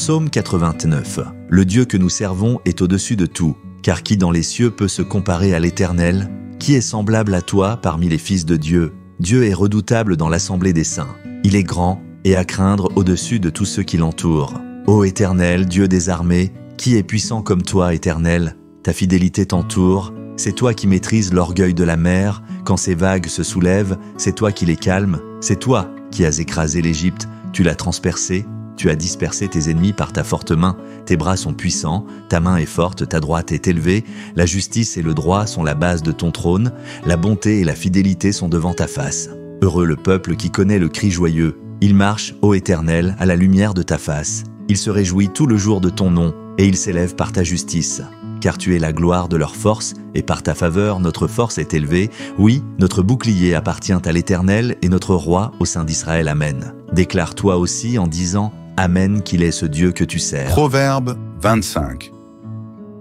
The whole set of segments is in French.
Psaume 89. Le Dieu que nous servons est au-dessus de tout, car qui dans les cieux peut se comparer à l'Éternel? Qui est semblable à toi parmi les fils de Dieu? Dieu est redoutable dans l'assemblée des saints. Il est grand et à craindre au-dessus de tous ceux qui l'entourent. Ô Éternel, Dieu des armées, qui est puissant comme toi, Éternel? Ta fidélité t'entoure. C'est toi qui maîtrises l'orgueil de la mer. Quand ces vagues se soulèvent, c'est toi qui les calmes. C'est toi qui as écrasé l'Égypte. Tu l'as transpercée. Tu as dispersé tes ennemis par ta forte main. Tes bras sont puissants, ta main est forte, ta droite est élevée. La justice et le droit sont la base de ton trône. La bonté et la fidélité sont devant ta face. Heureux le peuple qui connaît le cri joyeux. Il marche, ô Éternel, à la lumière de ta face. Il se réjouit tout le jour de ton nom, et il s'élève par ta justice. Car tu es la gloire de leur force, et par ta faveur notre force est élevée. Oui, notre bouclier appartient à l'Éternel, et notre roi au sein d'Israël. Amen. Déclare-toi aussi en disant Amen, qu'il est ce Dieu que tu sers. Proverbe 25.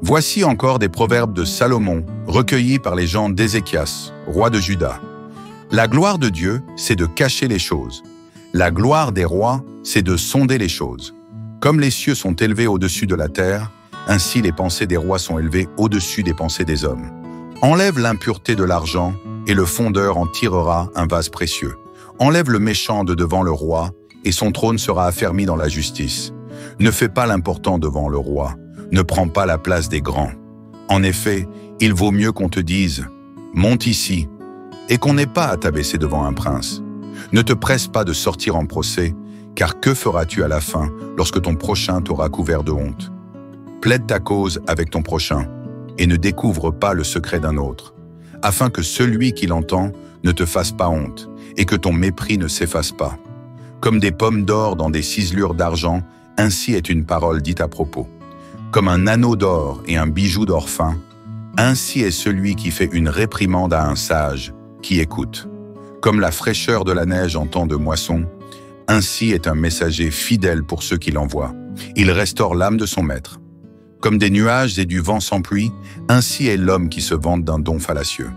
Voici encore des proverbes de Salomon, recueillis par les gens d'Ézéchias, roi de Juda. La gloire de Dieu, c'est de cacher les choses. La gloire des rois, c'est de sonder les choses. Comme les cieux sont élevés au-dessus de la terre, ainsi les pensées des rois sont élevées au-dessus des pensées des hommes. Enlève l'impureté de l'argent, et le fondeur en tirera un vase précieux. Enlève le méchant de devant le roi, et son trône sera affermi dans la justice. Ne fais pas l'important devant le roi, ne prends pas la place des grands. En effet, il vaut mieux qu'on te dise « Monte ici » et qu'on n'ait pas à t'abaisser devant un prince. Ne te presse pas de sortir en procès, car que feras-tu à la fin lorsque ton prochain t'aura couvert de honte? Plaide ta cause avec ton prochain, et ne découvre pas le secret d'un autre, afin que celui qui l'entend ne te fasse pas honte, et que ton mépris ne s'efface pas. Comme des pommes d'or dans des ciselures d'argent, ainsi est une parole dite à propos. Comme un anneau d'or et un bijou d'or fin, ainsi est celui qui fait une réprimande à un sage, qui écoute. Comme la fraîcheur de la neige en temps de moisson, ainsi est un messager fidèle pour ceux qui l'envoient. Il restaure l'âme de son maître. Comme des nuages et du vent sans pluie, ainsi est l'homme qui se vante d'un don fallacieux.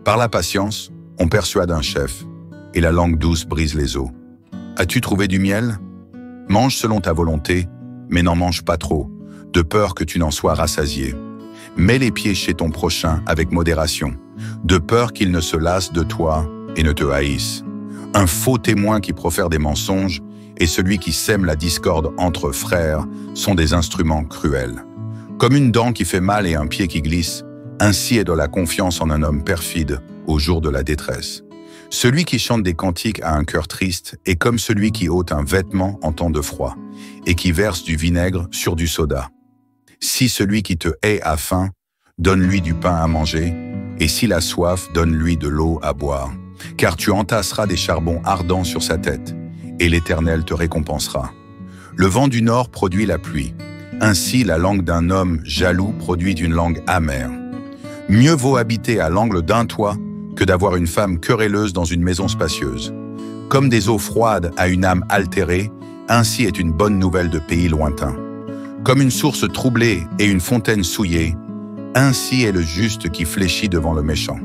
Par la patience, on persuade un chef, et la langue douce brise les os. As-tu trouvé du miel? Mange selon ta volonté, mais n'en mange pas trop, de peur que tu n'en sois rassasié. Mets les pieds chez ton prochain avec modération, de peur qu'il ne se lasse de toi et ne te haïsse. Un faux témoin qui profère des mensonges et celui qui sème la discorde entre frères sont des instruments cruels. Comme une dent qui fait mal et un pied qui glisse, ainsi est de la confiance en un homme perfide au jour de la détresse. Celui qui chante des cantiques à un cœur triste est comme celui qui ôte un vêtement en temps de froid et qui verse du vinaigre sur du soda. Si celui qui te hait a faim, donne-lui du pain à manger, et s'il a soif, donne-lui de l'eau à boire. Car tu entasseras des charbons ardents sur sa tête, et l'Éternel te récompensera. Le vent du nord produit la pluie. Ainsi, la langue d'un homme jaloux produit une langue amère. Mieux vaut habiter à l'angle d'un toit que d'avoir une femme querelleuse dans une maison spacieuse. Comme des eaux froides à une âme altérée, ainsi est une bonne nouvelle de pays lointains. Comme une source troublée et une fontaine souillée, ainsi est le juste qui fléchit devant le méchant.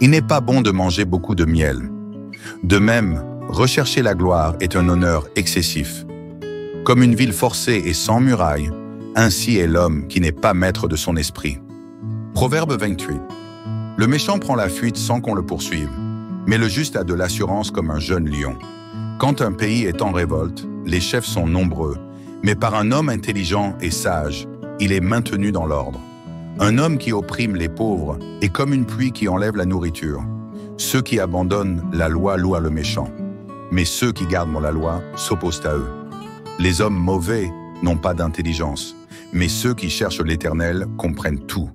Il n'est pas bon de manger beaucoup de miel. De même, rechercher la gloire est un honneur excessif. Comme une ville forcée et sans murailles, ainsi est l'homme qui n'est pas maître de son esprit. Proverbe 28. Le méchant prend la fuite sans qu'on le poursuive, mais le juste a de l'assurance comme un jeune lion. Quand un pays est en révolte, les chefs sont nombreux, mais par un homme intelligent et sage, il est maintenu dans l'ordre. Un homme qui opprime les pauvres est comme une pluie qui enlève la nourriture. Ceux qui abandonnent la loi louent le méchant, mais ceux qui gardent la loi s'opposent à eux. Les hommes mauvais n'ont pas d'intelligence, mais ceux qui cherchent l'Éternel comprennent tout.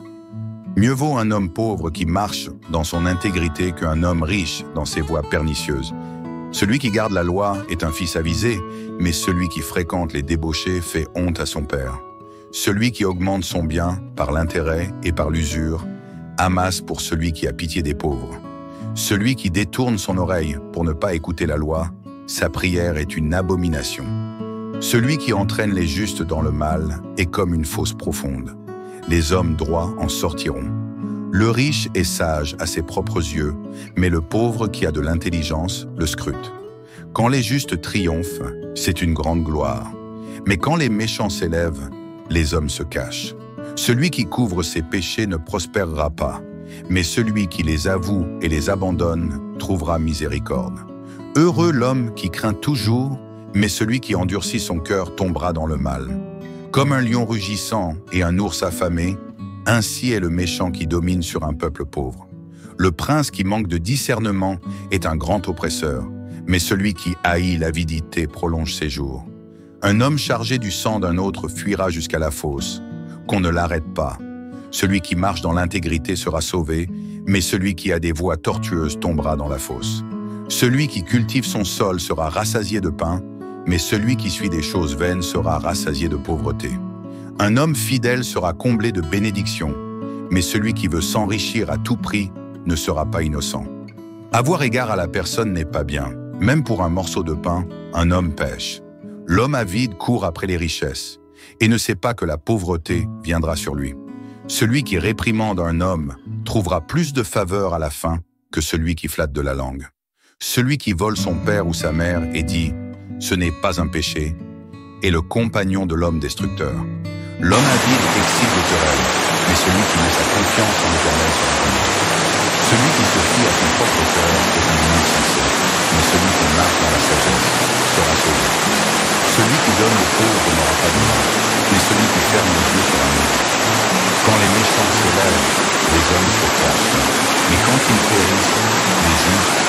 Mieux vaut un homme pauvre qui marche dans son intégrité qu'un homme riche dans ses voies pernicieuses. Celui qui garde la loi est un fils avisé, mais celui qui fréquente les débauchés fait honte à son père. Celui qui augmente son bien par l'intérêt et par l'usure amasse pour celui qui a pitié des pauvres. Celui qui détourne son oreille pour ne pas écouter la loi, sa prière est une abomination. Celui qui entraîne les justes dans le mal est comme une fosse profonde. Les hommes droits en sortiront. Le riche est sage à ses propres yeux, mais le pauvre qui a de l'intelligence le scrute. Quand les justes triomphent, c'est une grande gloire. Mais quand les méchants s'élèvent, les hommes se cachent. Celui qui couvre ses péchés ne prospérera pas, mais celui qui les avoue et les abandonne trouvera miséricorde. Heureux l'homme qui craint toujours, mais celui qui endurcit son cœur tombera dans le mal. Comme un lion rugissant et un ours affamé, ainsi est le méchant qui domine sur un peuple pauvre. Le prince qui manque de discernement est un grand oppresseur, mais celui qui haït l'avidité prolonge ses jours. Un homme chargé du sang d'un autre fuira jusqu'à la fosse. Qu'on ne l'arrête pas. Celui qui marche dans l'intégrité sera sauvé, mais celui qui a des voies tortueuses tombera dans la fosse. Celui qui cultive son sol sera rassasié de pain, mais celui qui suit des choses vaines sera rassasié de pauvreté. Un homme fidèle sera comblé de bénédictions, mais celui qui veut s'enrichir à tout prix ne sera pas innocent. Avoir égard à la personne n'est pas bien. Même pour un morceau de pain, un homme pêche. L'homme avide court après les richesses et ne sait pas que la pauvreté viendra sur lui. Celui qui réprimande un homme trouvera plus de faveur à la fin que celui qui flatte de la langue. Celui qui vole son père ou sa mère et dit « ce n'est pas un péché » est le compagnon de l'homme destructeur. L'homme avide excite de querelle, mais celui qui met sa confiance en l'Éternel sera connu. Celui qui se fie à son propre cœur est un insensé, mais celui qui marche dans la sagesse sera sauvé. Celui qui donne aux pauvres n'aura pas de mal, mais celui qui ferme les yeux sera maudit. Quand les méchants s'élèvent, les hommes se cachent, mais quand ils périssent, les justes